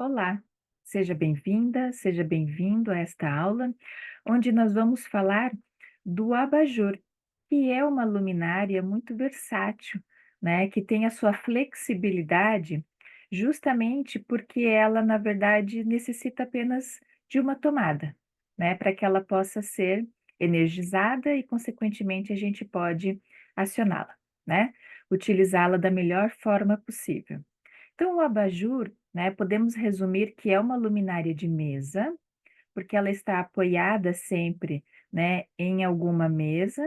Olá, seja bem-vinda, seja bem-vindo a esta aula, onde nós vamos falar do abajur, que é uma luminária muito versátil, né, que tem a sua flexibilidade, justamente porque ela, na verdade, necessita apenas de uma tomada, né, para que ela possa ser energizada e, consequentemente, a gente pode acioná-la, né, utilizá-la da melhor forma possível. Então, o abajur, né, podemos resumir que é uma luminária de mesa, porque ela está apoiada sempre, né, em alguma mesa,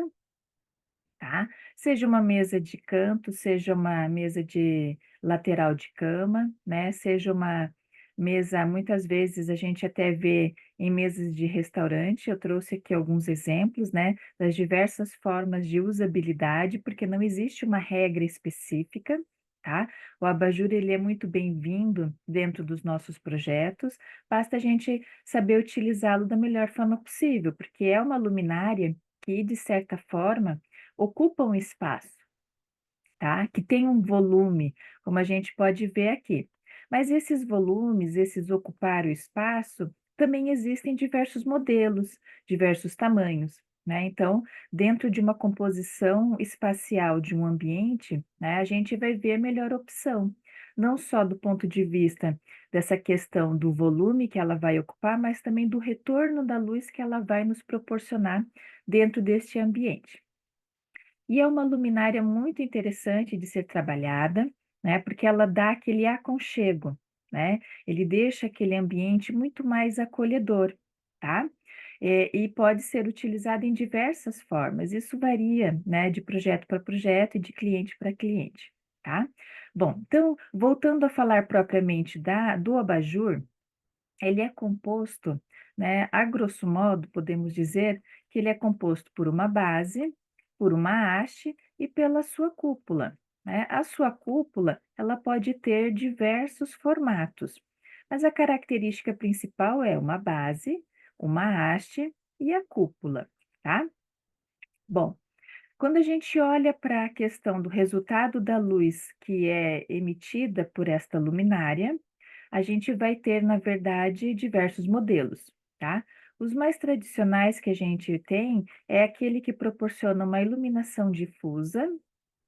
tá? Seja uma mesa de canto, seja uma mesa de lateral de cama, né? Seja uma mesa, muitas vezes a gente até vê em mesas de restaurante. Eu trouxe aqui alguns exemplos, né, das diversas formas de usabilidade, porque não existe uma regra específica, tá? O abajur ele é muito bem-vindo dentro dos nossos projetos, basta a gente saber utilizá-lo da melhor forma possível, porque é uma luminária que, de certa forma, ocupa um espaço, tá? Que tem um volume, como a gente pode ver aqui. Mas esses volumes, esses ocupar o espaço, também existem diversos modelos, diversos tamanhos, né? Então, dentro de uma composição espacial de um ambiente, né, a gente vai ver a melhor opção, não só do ponto de vista dessa questão do volume que ela vai ocupar, mas também do retorno da luz que ela vai nos proporcionar dentro deste ambiente. E é uma luminária muito interessante de ser trabalhada, né, porque ela dá aquele aconchego, né, ele deixa aquele ambiente muito mais acolhedor, tá? E pode ser utilizado em diversas formas, isso varia, né, de projeto para projeto e de cliente para cliente, tá? Bom, então, voltando a falar propriamente do abajur, ele é composto, né, a grosso modo, podemos dizer que ele é composto por uma base, por uma haste e pela sua cúpula, né? A sua cúpula, ela pode ter diversos formatos, mas a característica principal é uma base, uma haste e a cúpula, tá? Bom, quando a gente olha para a questão do resultado da luz que é emitida por esta luminária, a gente vai ter, na verdade, diversos modelos, tá? Os mais tradicionais que a gente tem é aquele que proporciona uma iluminação difusa,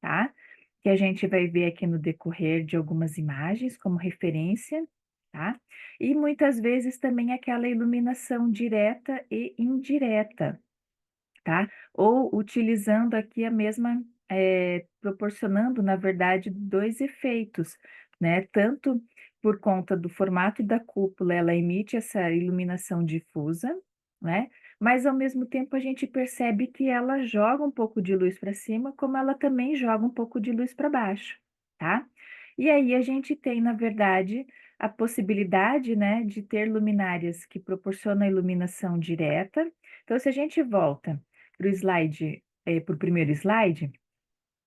tá? Que a gente vai ver aqui no decorrer de algumas imagens como referência, tá? E muitas vezes também aquela iluminação direta e indireta, tá? Ou utilizando aqui a mesma, proporcionando, na verdade, 2 efeitos, né, tanto por conta do formato da cúpula, ela emite essa iluminação difusa, né, mas ao mesmo tempo a gente percebe que ela joga um pouco de luz para cima, como ela também joga um pouco de luz para baixo, tá? E aí a gente tem, na verdade, a possibilidade, né, de ter luminárias que proporcionam a iluminação direta. Então, se a gente volta para o primeiro slide,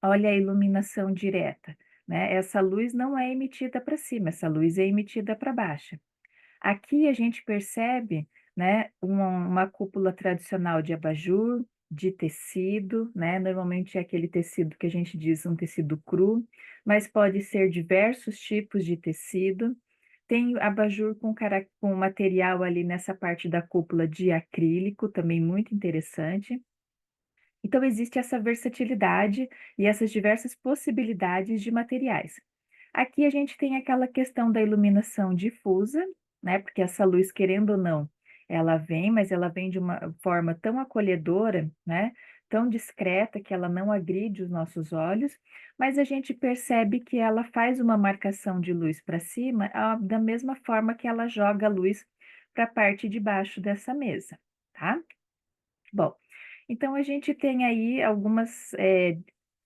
olha a iluminação direta, né? Essa luz não é emitida para cima, essa luz é emitida para baixo. Aqui a gente percebe, né, uma cúpula tradicional de abajur, de tecido, né? Normalmente é aquele tecido que a gente diz um tecido cru, mas pode ser diversos tipos de tecido. Tem abajur com material ali nessa parte da cúpula de acrílico, também muito interessante. Então, existe essa versatilidade e essas diversas possibilidades de materiais. Aqui a gente tem aquela questão da iluminação difusa, né? Porque essa luz, querendo ou não, ela vem, mas ela vem de uma forma tão acolhedora, né? Tão discreta que ela não agride os nossos olhos, mas a gente percebe que ela faz uma marcação de luz para cima, da mesma forma que ela joga a luz para a parte de baixo dessa mesa, tá? Bom, então a gente tem aí algumas,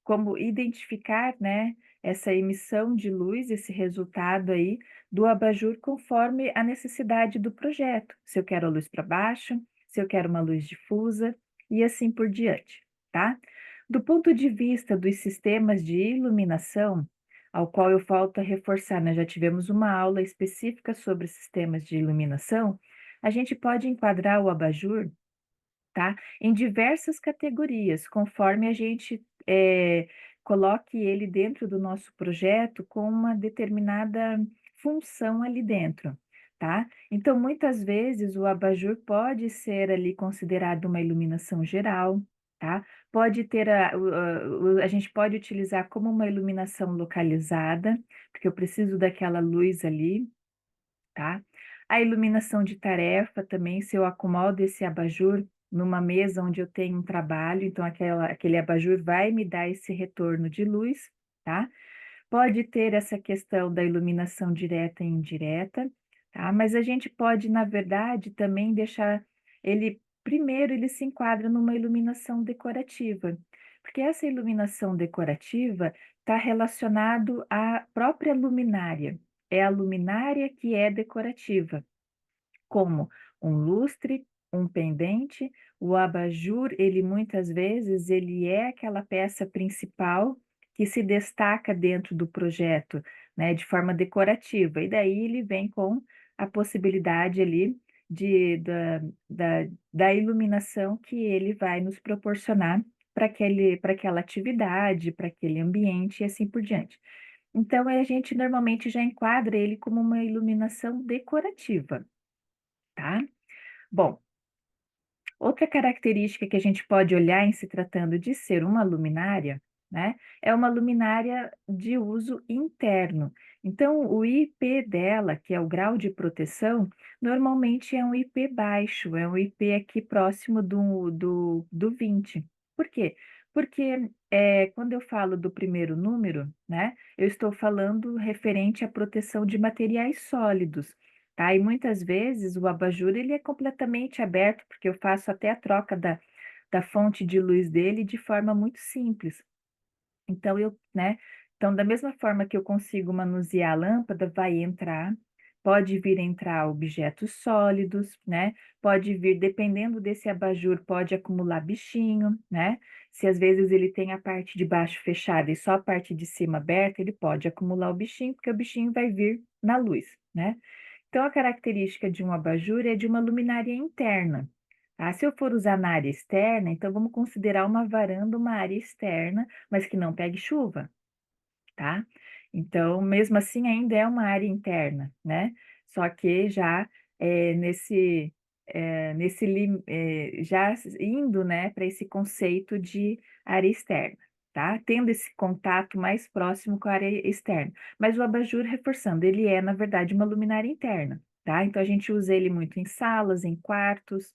como identificar, né, essa emissão de luz, esse resultado aí do abajur conforme a necessidade do projeto. Se eu quero a luz para baixo, se eu quero uma luz difusa e assim por diante, tá? Do ponto de vista dos sistemas de iluminação, ao qual eu volto a reforçar, nós já tivemos uma aula específica sobre sistemas de iluminação, a gente pode enquadrar o abajur, tá? Em diversas categorias, conforme a gente, coloque ele dentro do nosso projeto com uma determinada função ali dentro. tá? Então, muitas vezes, o abajur pode ser ali considerado uma iluminação geral, tá? Pode ter a gente pode utilizar como uma iluminação localizada, porque eu preciso daquela luz ali, tá? A iluminação de tarefa também, se eu acomodo esse abajur numa mesa onde eu tenho um trabalho, então aquele abajur vai me dar esse retorno de luz, tá? Pode ter essa questão da iluminação direta e indireta, tá? Mas a gente pode, na verdade, também deixar ele primeiro ele se enquadra numa iluminação decorativa, porque essa iluminação decorativa está relacionado à própria luminária. É a luminária que é decorativa, como um lustre, um pendente, o abajur, ele muitas vezes ele é aquela peça principal que se destaca dentro do projeto, né, de forma decorativa, e daí ele vem com a possibilidade ali da iluminação que ele vai nos proporcionar para aquela atividade, para aquele ambiente e assim por diante. Então, a gente normalmente já enquadra ele como uma iluminação decorativa, tá? Bom, outra característica que a gente pode olhar em se tratando de ser uma luminária, né, é uma luminária de uso interno. Então, o IP dela, que é o grau de proteção, normalmente é um IP baixo, é um IP aqui próximo do 20. Por quê? Porque quando eu falo do primeiro número, né, eu estou falando referente à proteção de materiais sólidos. Tá, e muitas vezes o abajur ele é completamente aberto, porque eu faço até a troca da fonte de luz dele de forma muito simples. Então né, então da mesma forma que eu consigo manusear a lâmpada, vai entrar, pode vir entrar objetos sólidos, né, pode vir, dependendo desse abajur, pode acumular bichinho, né, se às vezes ele tem a parte de baixo fechada e só a parte de cima aberta, ele pode acumular o bichinho, porque o bichinho vai vir na luz, né. Então, a característica de um abajur é de uma luminária interna. Tá? Se eu for usar na área externa, então vamos considerar uma varanda uma área externa, mas que não pegue chuva, tá? Então, mesmo assim, ainda é uma área interna, né? Só que já já indo, né, para esse conceito de área externa, tá? Tendo esse contato mais próximo com a área externa. Mas o abajur, reforçando, ele é, na verdade, uma luminária interna, tá? Então, a gente usa ele muito em salas, em quartos,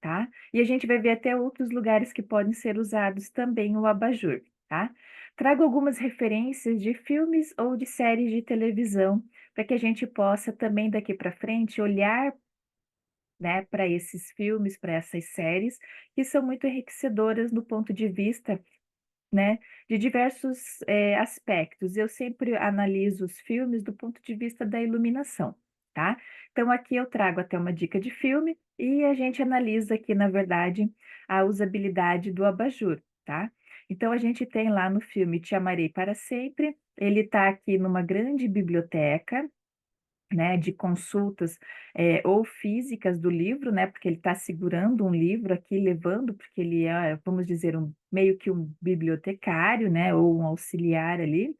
tá? E a gente vai ver até outros lugares que podem ser usados também o abajur, tá? Trago algumas referências de filmes ou de séries de televisão para que a gente possa também daqui para frente olhar, né, para esses filmes, para essas séries que são muito enriquecedoras no ponto de vista, né, de diversos aspectos. Eu sempre analiso os filmes do ponto de vista da iluminação, tá? Então aqui eu trago até uma dica de filme e a gente analisa aqui, na verdade, a usabilidade do abajur, tá? Então a gente tem lá no filme Te Amarei para Sempre, ele está aqui numa grande biblioteca, né, de consultas, ou físicas do livro, né, porque ele está segurando um livro aqui, levando, porque ele é, vamos dizer, meio que um bibliotecário, né, ou um auxiliar ali,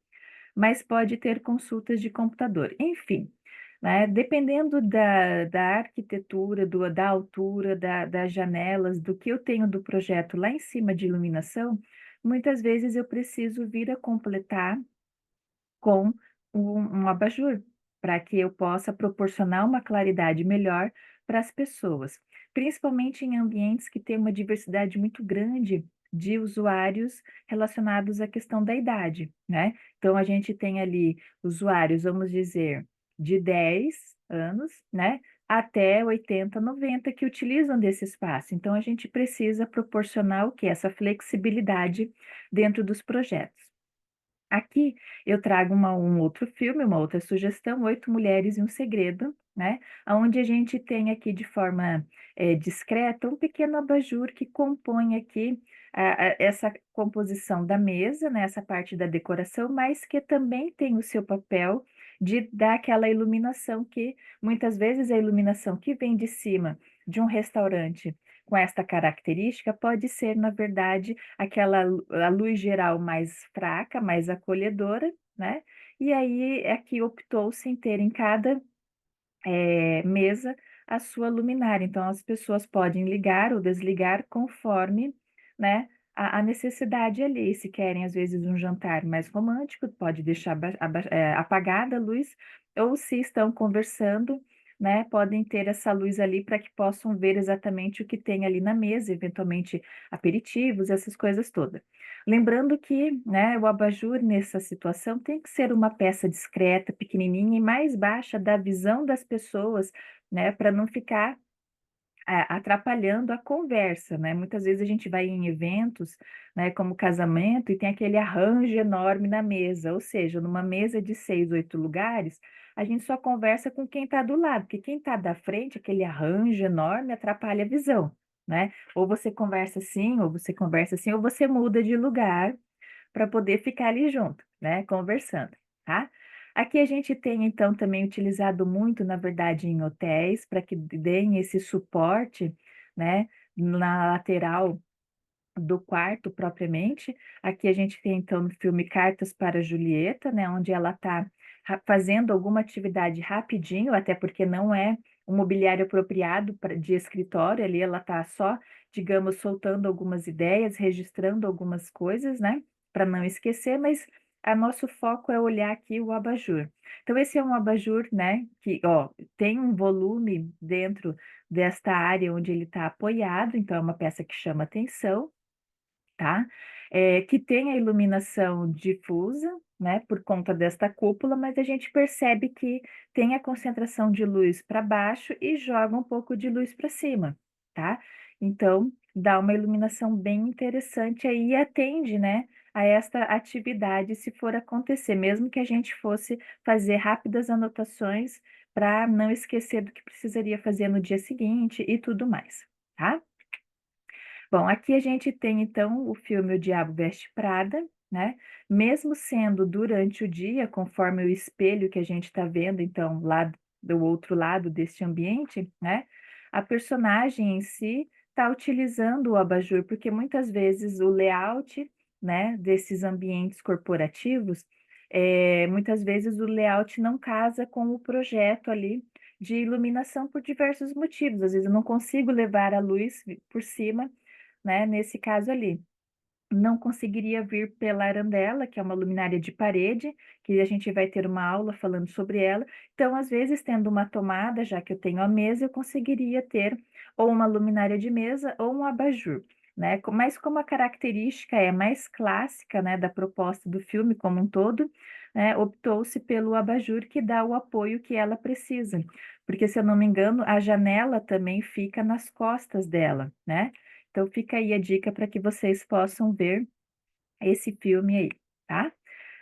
mas pode ter consultas de computador. Enfim, né, dependendo da arquitetura, da altura, das janelas, do que eu tenho do projeto lá em cima de iluminação, muitas vezes eu preciso vir a completar com um abajur, para que eu possa proporcionar uma claridade melhor para as pessoas, principalmente em ambientes que têm uma diversidade muito grande de usuários relacionados à questão da idade, né. Então a gente tem ali usuários, vamos dizer, de 10 anos, né, até 80, 90 que utilizam desse espaço. Então a gente precisa proporcionar o quê? Essa flexibilidade dentro dos projetos. Aqui eu trago um outro filme, uma outra sugestão, Oito Mulheres e um Segredo, né, aonde a gente tem aqui de forma, discreta, um pequeno abajur que compõe aqui essa composição da mesa, né, essa parte da decoração, mas que também tem o seu papel de dar aquela iluminação que, muitas vezes, a iluminação que vem de cima de um restaurante com esta característica pode ser, na verdade, a luz geral mais fraca, mais acolhedora, né, e aí aqui optou-se em ter em cada mesa a sua luminária. Então, as pessoas podem ligar ou desligar conforme, né, a necessidade ali. Se querem, às vezes, um jantar mais romântico, pode deixar apagada a luz, ou se estão conversando, né, podem ter essa luz ali para que possam ver exatamente o que tem ali na mesa, eventualmente aperitivos, essas coisas todas. Lembrando que, né, o abajur nessa situação tem que ser uma peça discreta, pequenininha e mais baixa da visão das pessoas, né, para não ficar atrapalhando a conversa, né. Muitas vezes a gente vai em eventos, né, como casamento e tem aquele arranjo enorme na mesa, ou seja, numa mesa de 6, 8 lugares, a gente só conversa com quem está do lado, porque quem está da frente, aquele arranjo enorme atrapalha a visão, né. Ou você conversa assim, ou você conversa assim, ou você muda de lugar para poder ficar ali junto, né, conversando, tá. Aqui a gente tem então também utilizado muito, na verdade, em hotéis, para que deem esse suporte, né, na lateral do quarto propriamente. Aqui a gente tem então no filme Cartas para Julieta, né, onde ela está fazendo alguma atividade rapidinho, até porque não é um mobiliário apropriado de escritório, ali ela está só, digamos, soltando algumas ideias, registrando algumas coisas, né, para não esquecer, mas a nosso foco é olhar aqui o abajur. Então esse é um abajur, né, que, ó, tem um volume dentro desta área onde ele está apoiado, então é uma peça que chama atenção, tá, que tem a iluminação difusa, né, por conta desta cúpula, mas a gente percebe que tem a concentração de luz para baixo e joga um pouco de luz para cima, tá. Então, dá uma iluminação bem interessante aí e atende, né, a esta atividade se for acontecer, mesmo que a gente fosse fazer rápidas anotações para não esquecer do que precisaria fazer no dia seguinte e tudo mais, tá. Bom, aqui a gente tem então o filme O Diabo Veste Prada, né, mesmo sendo durante o dia, conforme o espelho que a gente está vendo, então, lá do outro lado deste ambiente, né, a personagem em si está utilizando o abajur, porque muitas vezes o layout, né, desses ambientes corporativos, muitas vezes o layout não casa com o projeto ali de iluminação por diversos motivos. Às vezes eu não consigo levar a luz por cima, né, nesse caso ali. Não conseguiria vir pela arandela, que é uma luminária de parede, que a gente vai ter uma aula falando sobre ela. Então, às vezes, tendo uma tomada, já que eu tenho a mesa, eu conseguiria ter ou uma luminária de mesa ou um abajur, né. Mas como a característica é mais clássica, né, da proposta do filme como um todo, né, optou-se pelo abajur que dá o apoio que ela precisa. Porque, se eu não me engano, a janela também fica nas costas dela, né. Então fica aí a dica para que vocês possam ver esse filme aí, tá.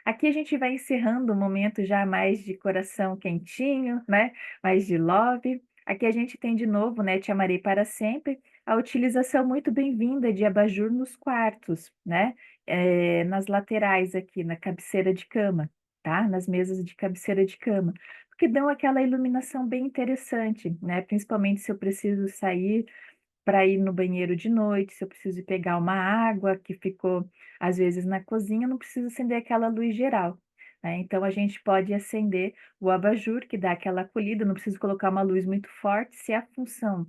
Aqui a gente vai encerrando o momento já mais de coração quentinho, né, mais de love. Aqui a gente tem de novo, né, Te Amarei Para Sempre, a utilização muito bem-vinda de abajur nos quartos, né, nas laterais aqui, na cabeceira de cama, tá, nas mesas de cabeceira de cama, porque dão aquela iluminação bem interessante, né, principalmente se eu preciso sair para ir no banheiro de noite, se eu preciso ir pegar uma água que ficou, às vezes, na cozinha, eu não preciso acender aquela luz geral, né. Então a gente pode acender o abajur, que dá aquela acolhida, não preciso colocar uma luz muito forte, se a função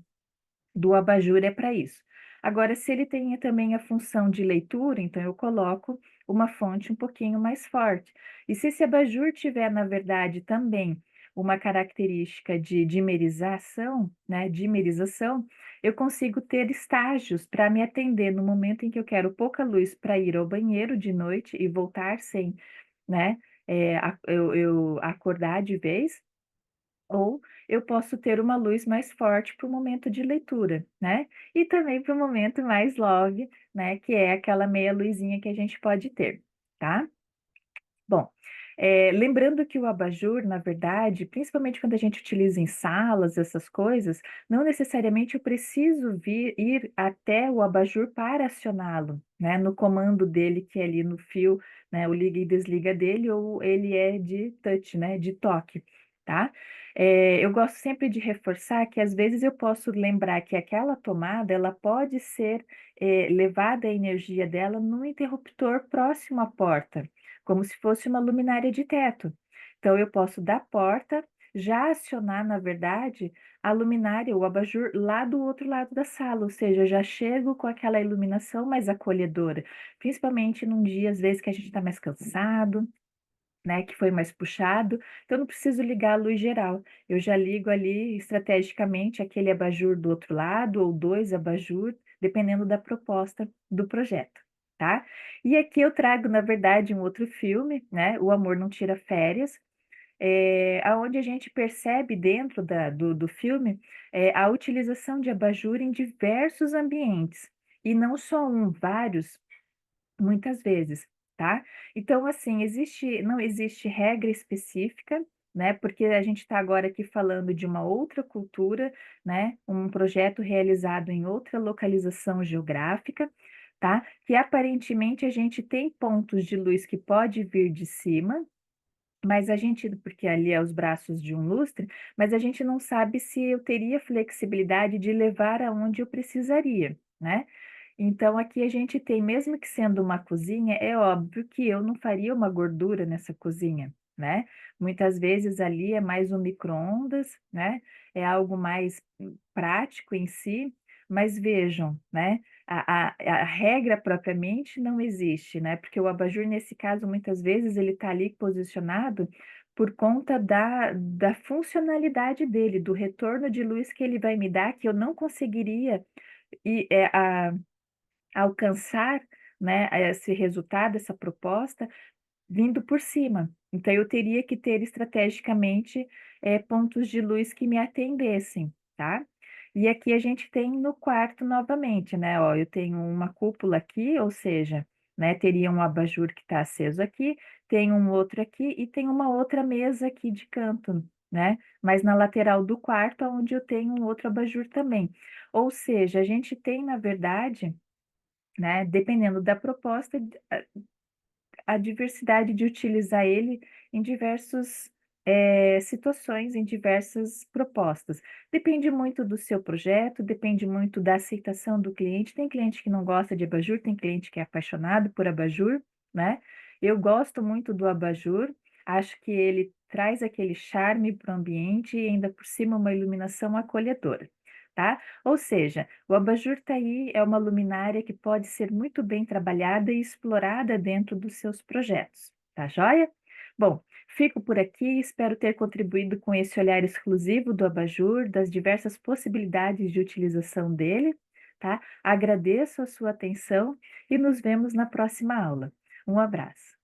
do abajur é para isso. Agora, se ele tem também a função de leitura, então eu coloco uma fonte um pouquinho mais forte. E se esse abajur tiver, na verdade, também uma característica de dimerização, né, dimerização, eu consigo ter estágios para me atender no momento em que eu quero pouca luz para ir ao banheiro de noite e voltar sem, né, eu acordar de vez, ou eu posso ter uma luz mais forte para o momento de leitura, né, e também para o momento mais love, né, que é aquela meia luzinha que a gente pode ter, tá. Bom, lembrando que o abajur, na verdade, principalmente quando a gente utiliza em salas, essas coisas, não necessariamente eu preciso ir até o abajur para acioná-lo, né, no comando dele, que é ali no fio, né, o liga e desliga dele, ou ele é de touch, né, de toque, tá. Eu gosto sempre de reforçar que às vezes eu posso lembrar que aquela tomada, ela pode ser, levada a energia dela num interruptor próximo à porta, como se fosse uma luminária de teto. Então eu posso da porta já acionar, na verdade, a luminária, o abajur lá do outro lado da sala, ou seja, eu já chego com aquela iluminação mais acolhedora, principalmente num dia, às vezes, que a gente está mais cansado, né, que foi mais puxado, então eu não preciso ligar a luz geral, eu já ligo ali estrategicamente aquele abajur do outro lado ou 2 abajur, dependendo da proposta do projeto, tá. E aqui eu trago, na verdade, um outro filme, né, O Amor Não Tira Férias, aonde a gente percebe dentro do filme, a utilização de abajur em diversos ambientes, e não só um, vários. Muitas vezes, tá. Então, assim, não existe regra específica, né, porque a gente está agora aqui falando de uma outra cultura, né, um projeto realizado em outra localização geográfica, tá, que aparentemente a gente tem pontos de luz que pode vir de cima, mas a gente porque ali é os braços de um lustre, mas a gente não sabe se eu teria flexibilidade de levar aonde eu precisaria, né. Então aqui a gente tem, mesmo que sendo uma cozinha, é óbvio que eu não faria uma gordura nessa cozinha, né. Muitas vezes ali é mais um micro-ondas, né, é algo mais, prático em si, mas vejam, né, a regra propriamente não existe, né, porque o abajur nesse caso muitas vezes ele está ali posicionado por conta da funcionalidade dele, do retorno de luz que ele vai me dar, que eu não conseguiria e, alcançar, né, esse resultado, essa proposta, vindo por cima. Então eu teria que ter estrategicamente, pontos de luz que me atendessem, tá. E aqui a gente tem no quarto novamente, né, ó, eu tenho uma cúpula aqui, ou seja, né, teria um abajur que está aceso aqui, tem um outro aqui e tem uma outra mesa aqui de canto, né, mas na lateral do quarto onde eu tenho um outro abajur também. Ou seja, a gente tem na verdade, né, dependendo da proposta, a diversidade de utilizar ele em diversos, situações, em diversas propostas. Depende muito do seu projeto, depende muito da aceitação do cliente. Tem cliente que não gosta de abajur, tem cliente que é apaixonado por abajur, né. Eu gosto muito do abajur, acho que ele traz aquele charme para o ambiente e ainda por cima uma iluminação acolhedora, tá. Ou seja, o abajur tá aí, é uma luminária que pode ser muito bem trabalhada e explorada dentro dos seus projetos, tá joia? Bom, fico por aqui, espero ter contribuído com esse olhar exclusivo do abajur, das diversas possibilidades de utilização dele, tá? Agradeço a sua atenção e nos vemos na próxima aula. Um abraço.